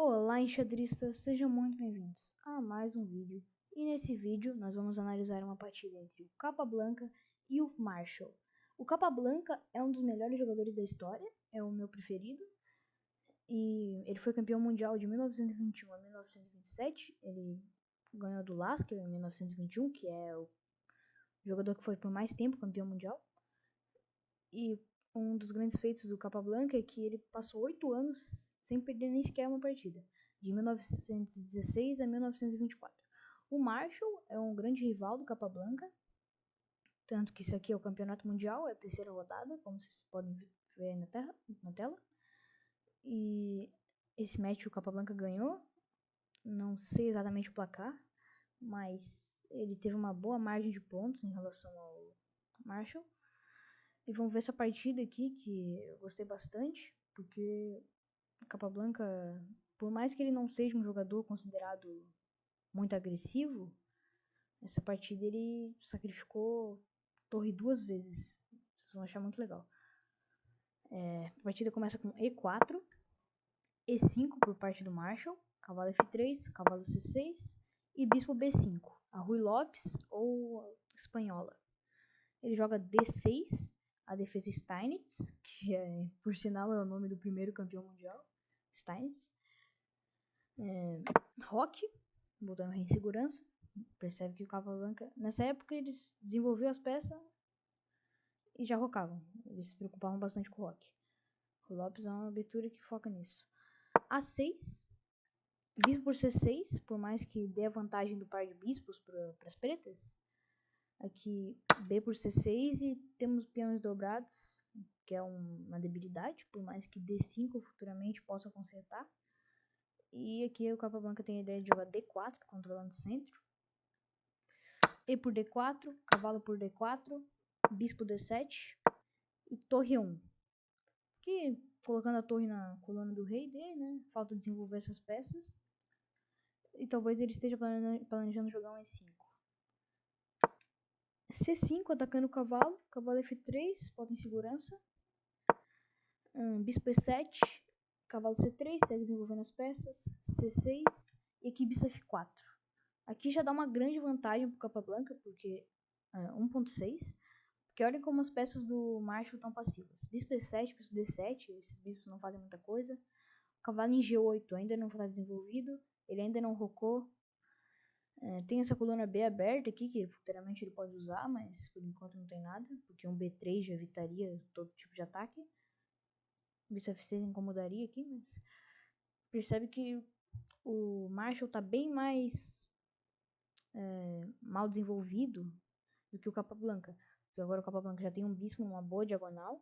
Olá, enxadristas, sejam muito bem-vindos a mais um vídeo. E nesse vídeo nós vamos analisar uma partida entre o Capablanca e o Marshall. O Capablanca é um dos melhores jogadores da história, é o meu preferido. E ele foi campeão mundial de 1921 a 1927. Ele ganhou do Lasker em 1921, que é o jogador que foi por mais tempo campeão mundial. E um dos grandes feitos do Capablanca é que ele passou 8 anos sem perder nem sequer uma partida, de 1916 a 1924. O Marshall é um grande rival do Capablanca, tanto que isso aqui é o campeonato mundial, é a terceira rodada, como vocês podem ver aí na tela. E esse match o Capablanca ganhou, não sei exatamente o placar, mas ele teve uma boa margem de pontos em relação ao Marshall. E vamos ver essa partida aqui, que eu gostei bastante, porque o Capablanca, por mais que ele não seja um jogador considerado muito agressivo, essa partida ele sacrificou torre 2 vezes. Vocês vão achar muito legal. A partida começa com E4, E5 por parte do Marshall, cavalo F3, cavalo C6 e bispo B5, a Ruy Lopes ou espanhola. Ele joga D6, a defesa Steinitz, que por sinal é o nome do primeiro campeão mundial, Steinitz. Rock, botando em segurança. Percebe que o Capablanca, nessa época, eles desenvolviam as peças e já rocavam. Eles se preocupavam bastante com o rock. O Lopes é uma abertura que foca nisso. A6, bispo por C6, por mais que dê a vantagem do par de bispos para as pretas. Aqui B por C6 e temos peões dobrados, que é uma debilidade, por mais que D5 futuramente possa consertar. E aqui o Capablanca tem a ideia de jogar D4, controlando o centro. E por D4, cavalo por D4, bispo D7 e torre 1. Que colocando a torre na coluna do rei dele, né? Falta desenvolver essas peças. E talvez ele esteja planejando jogar um E5. C5 atacando o cavalo, cavalo F3, bota em segurança. Bispo E7, cavalo C3, segue desenvolvendo as peças. C6 e aqui bispo F4. Aqui já dá uma grande vantagem pro Capablanca, porque 1.6. Porque olhem como as peças do Marshall estão passivas. Bispo E7, bispo D7, esses bispos não fazem muita coisa. Cavalo em G8 ainda não está desenvolvido, ele ainda não rocou. Tem essa coluna B aberta aqui, que futuramente ele pode usar, mas por enquanto não tem nada, porque um B3 já evitaria todo tipo de ataque. Bispo F6 incomodaria aqui, mas percebe que o Marshall está bem mais mal desenvolvido do que o Capablanca. Porque agora o Capablanca já tem um bispo numa boa diagonal.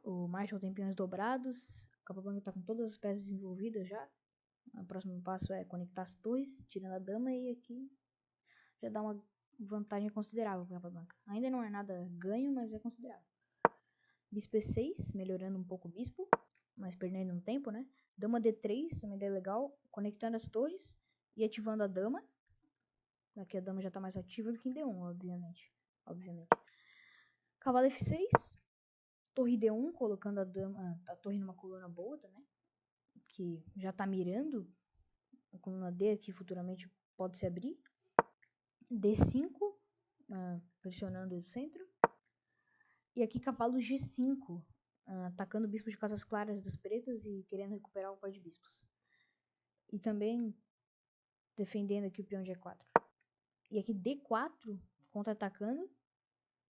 O Marshall tem peões dobrados. O Capablanca está com todas as peças desenvolvidas já. O próximo passo é conectar as torres, tirando a dama, e aqui já dá uma vantagem considerável para o Capablanca. Ainda não é nada ganho, mas é considerável. Bispo E6, melhorando um pouco o bispo, mas perdendo um tempo, né? Dama D3, uma ideia legal, conectando as torres e ativando a dama. Aqui a dama já está mais ativa do que em D1, obviamente. Cavalo F6, torre D1, colocando a torre numa coluna boa também, que já está mirando. A coluna D aqui futuramente pode se abrir. D5, pressionando o centro. E aqui cavalo G5, atacando o bispo de casas claras das pretas e querendo recuperar o par de bispos. E também defendendo aqui o peão G4. E aqui D4, contra-atacando,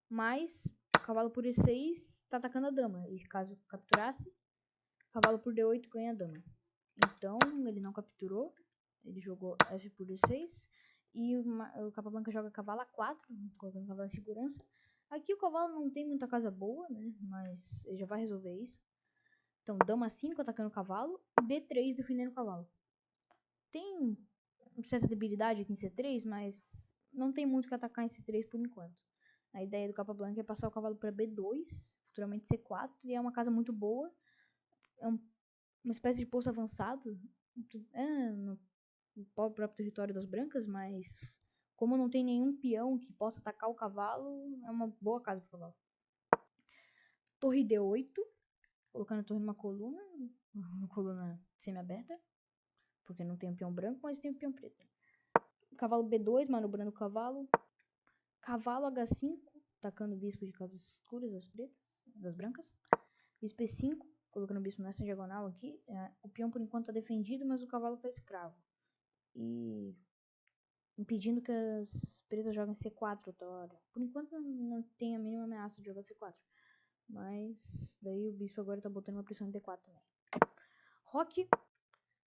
mas cavalo por E6 está atacando a dama. E caso capturasse, cavalo por D8 ganha a dama. Então ele não capturou, ele jogou F por D6. E o Capablanca joga cavalo A4, colocando o cavalo em segurança. Aqui o cavalo não tem muita casa boa, né? Mas ele já vai resolver isso. Então, dama 5 atacando o cavalo e B3 defendendo o cavalo. Tem certa debilidade aqui em C3, mas não tem muito que atacar em C3 por enquanto. A ideia do Capablanca é passar o cavalo para B2, futuramente C4, e é uma casa muito boa. É uma espécie de poço avançado. No próprio território das brancas, mas como não tem nenhum peão que possa atacar o cavalo, é uma boa casa para o cavalo. Torre D8, colocando a torre numa coluna, uma coluna semi-aberta, porque não tem o peão branco, mas tem o peão preto. Cavalo B2, manobrando o cavalo. Cavalo H5, atacando o bispo de casas escuras, das pretas, das brancas. Bispo E5, colocando o bispo nessa diagonal aqui. O peão por enquanto está defendido, mas o cavalo está escravo. E impedindo que as pretas joguem C4 outra hora. Por enquanto não tem a mínima ameaça de jogar C4. Mas daí o bispo agora tá botando uma pressão em D4 também. Roque,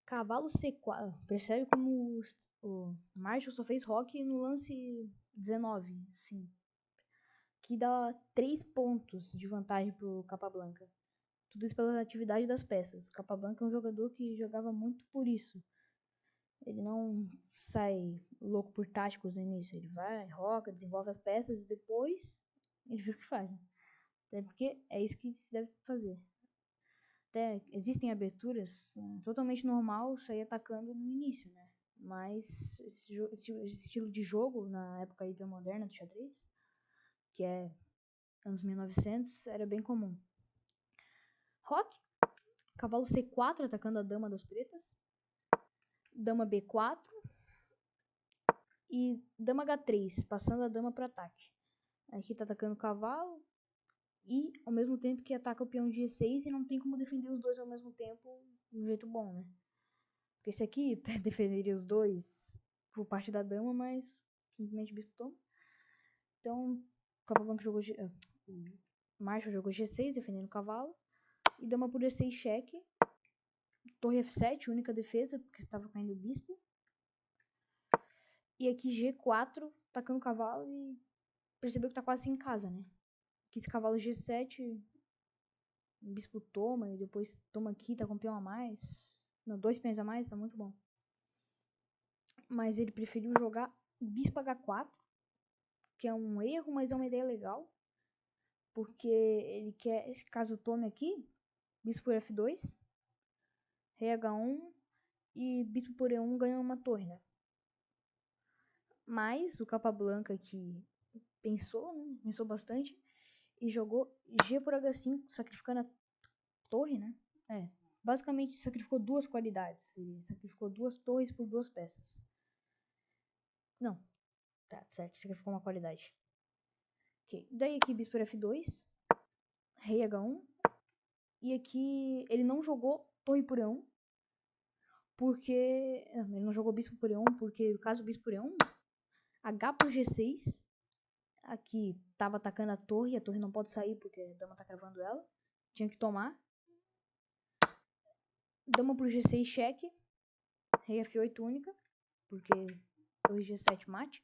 cavalo C4. Percebe como o Marshall só fez roque no lance 19, sim. Que dá 3 pontos de vantagem pro Capablanca. Tudo isso pela atividade das peças. O Capablanca é um jogador que jogava muito por isso. Ele não sai louco por táticos no início. Ele vai, roca, desenvolve as peças e depois ele vê o que faz, né? Até porque é isso que se deve fazer. Até existem aberturas totalmente normal sair atacando no início, né? Mas esse estilo de jogo na época hipermoderna do xadrez, que é anos 1900, era bem comum. Roque, cavalo C4 atacando a dama das pretas, dama B4 e dama H3, passando a dama para ataque. Aqui tá atacando o cavalo e ao mesmo tempo que ataca o peão de G6 e não tem como defender os dois ao mesmo tempo de um jeito bom, né? Porque esse aqui defenderia os dois por parte da dama, mas simplesmente o bispo toma. Então, o Capablanca jogou Marshall jogou G6 defendendo o cavalo e dama por E6 cheque. Torre F7, única defesa, porque estava caindo o bispo. E aqui G4, atacando o cavalo e percebeu que tá quase em casa, né? Aqui esse cavalo G7, o bispo toma e depois toma aqui, tá com um peão a mais. Não, 2 peões a mais, tá muito bom. Mas ele preferiu jogar bispo H4, que é um erro, mas é uma ideia legal. Porque ele quer, caso tome aqui, bispo por F2, rei H1 e bispo por E1 ganha uma torre, né? Mas o Capablanca aqui pensou, né? Pensou bastante e jogou G por H5, sacrificando a torre, né? Basicamente sacrificou 2 qualidades. Ele sacrificou 2 torres por 2 peças. Não, tá certo, sacrificou uma qualidade. Ok, daí aqui bispo por F2, rei H1 e aqui ele não jogou torre por E1 porque ele não jogou bispo por E1 porque caso o bispo por E1 H por G6 aqui tava atacando a torre não pode sair porque a dama tá cravando ela, tinha que tomar. Dama por G6 cheque, rei F8 única, porque torre G7 mate.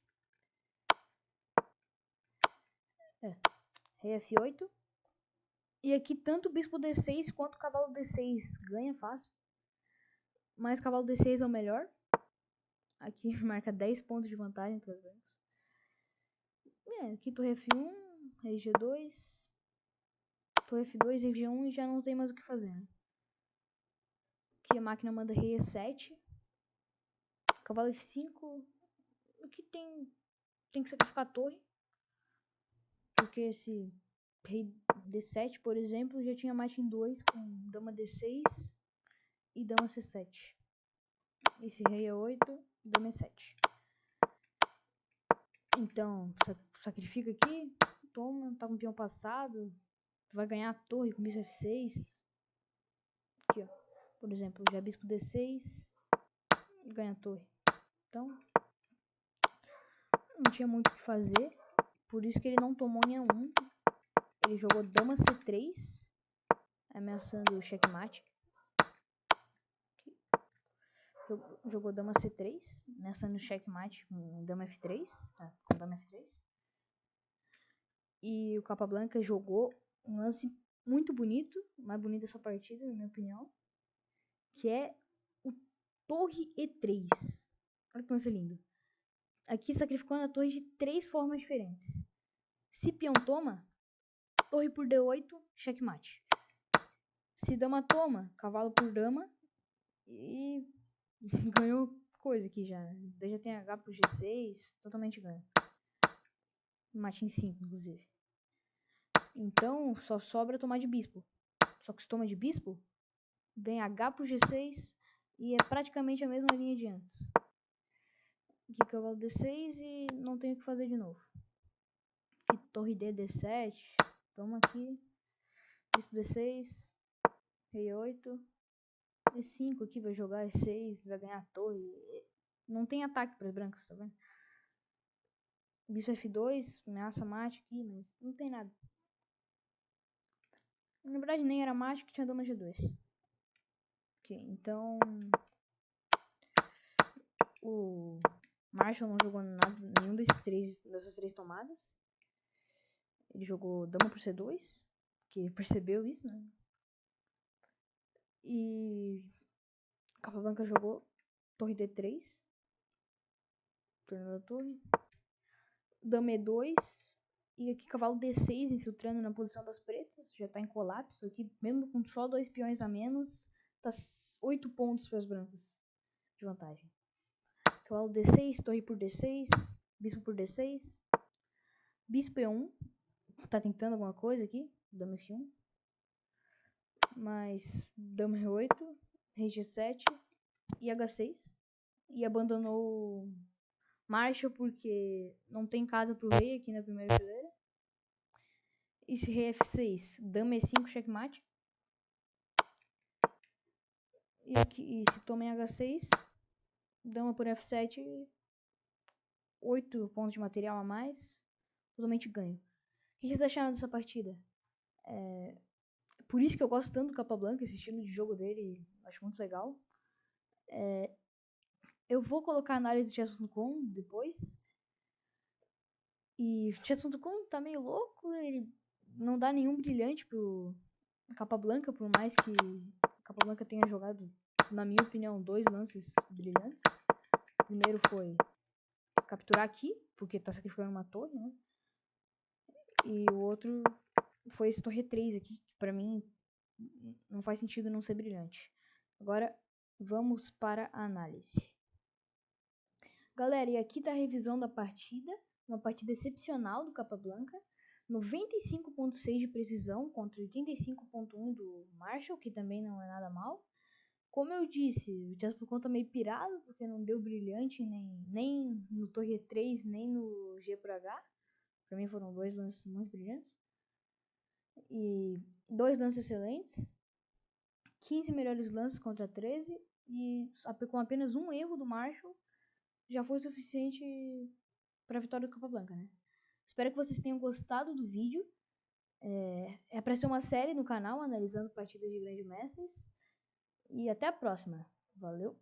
Rei F8. E aqui tanto o bispo D6 quanto o cavalo D6 ganha fácil. Mas cavalo D6 é o melhor. Aqui marca 10 pontos de vantagem para os brancos. Aqui torre F1, rei G2, torre F2, rei G1 e já não tem mais o que fazer, né? Aqui a máquina manda rei E7, cavalo F5. Aqui tem que sacrificar a torre, porque esse rei D7, por exemplo, já tinha mate em 2 com dama D6 e dama C7. Esse rei E8, dama E7. Então, sacrifica aqui, toma, tá com o peão passado, vai ganhar a torre com bispo F6. Aqui, ó. Por exemplo, já bispo D6 e ganha a torre. Então, não tinha muito o que fazer, por isso que ele não tomou em A1. Ele jogou dama C3, ameaçando o checkmate. Jogou dama C3, ameaçando o checkmate com dama F3. Com dama F3. E o Capablanca jogou um lance muito bonito, o mais bonito dessa partida, na minha opinião, que é o torre E3. Olha que lance lindo. Aqui sacrificando a torre de 3 formas diferentes. Se peão toma, torre por D8, checkmate. Se dama toma, cavalo por dama e ganhou coisa aqui já. Daí já tem H por G6, totalmente ganho. Mate em 5, inclusive. Então, só sobra tomar de bispo. só que se toma de bispo, ganha H por G6 e é praticamente a mesma linha de antes. Aqui cavalo D6 e não tenho o que fazer de novo. Aqui torre D, D7, toma aqui, bispo D6, rei 8, E5 aqui vai jogar E6, vai ganhar a torre. Não tem ataque para os brancos, tá vendo? Bispo F2, ameaça mate aqui, mas não tem nada. Na verdade nem era mate que tinha dama G2. Ok, então o Marshall não jogou nada, nenhum dessas três tomadas. Ele jogou dama por C2, que percebeu isso, né? E Capablanca jogou torre D3, torno da torre, dama E2, e aqui cavalo D6 infiltrando na posição das pretas, já tá em colapso aqui, mesmo com só 2 peões a menos, tá 8 pontos para os brancos de vantagem. Cavalo D6, torre por D6, bispo por D6, bispo E1, tá tentando alguma coisa aqui, dama F1, mas dama R8, rei G7 e H6, e abandonou Marshall porque não tem casa pro rei aqui na primeira fileira. E se rei F6, dama E5, checkmate. E aqui, se toma em H6, dama por F7, 8 pontos de material a mais, totalmente ganho. O que vocês acharam dessa partida? Por isso que eu gosto tanto do Capablanca, esse estilo de jogo dele, acho muito legal. Eu vou colocar a análise do chess.com depois. E o chess.com tá meio louco, ele não dá nenhum brilhante pro Capablanca, por mais que Capablanca tenha jogado, na minha opinião, 2 lances brilhantes. O primeiro foi capturar aqui, porque tá sacrificando uma torre, né? E o outro foi esse torre 3 aqui, que pra mim não faz sentido não ser brilhante. Agora vamos para a análise. Galera, e aqui tá a revisão da partida, uma partida excepcional do Capablanca. 95.6 de precisão contra 85.1 do Marshall, que também não é nada mal. Como eu disse, o chess.com tá meio pirado, porque não deu brilhante nem no torre 3, nem no G por H. Pra mim foram 2 lances muito brilhantes. E 2 lances excelentes. 15 melhores lances contra 13. E com apenas um erro do Marshall, já foi suficiente para a vitória do Capablanca, né? Espero que vocês tenham gostado do vídeo. É para ser uma série no canal, analisando partidas de grandes mestres. E até a próxima. Valeu!